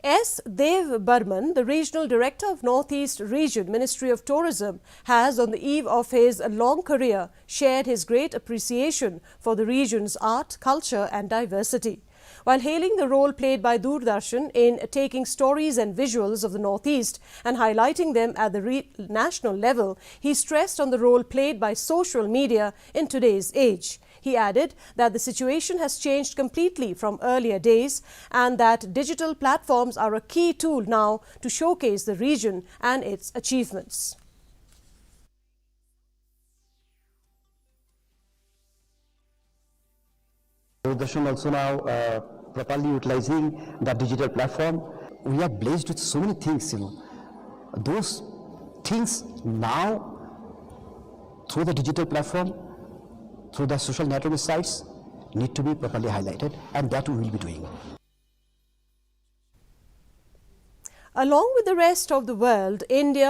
S. Dev Burman, the Regional Director of Northeast Region, Ministry of Tourism, has, on the eve of his long career, shared his great appreciation for the region's art, culture and diversity. While hailing the role played by Doordarshan in taking stories and visuals of the Northeast and highlighting them at the national level, he stressed on the role played by social media in today's age. He added that the situation has changed completely from earlier days and that digital platforms are a key tool now to showcase the region and its achievements. Doordarshan also now properly utilizing the digital platform. We are blessed with so many things, Those things now, through the digital platform, through the social network sites, need to be properly highlighted, and that we will be doing. Along with the rest of the world, India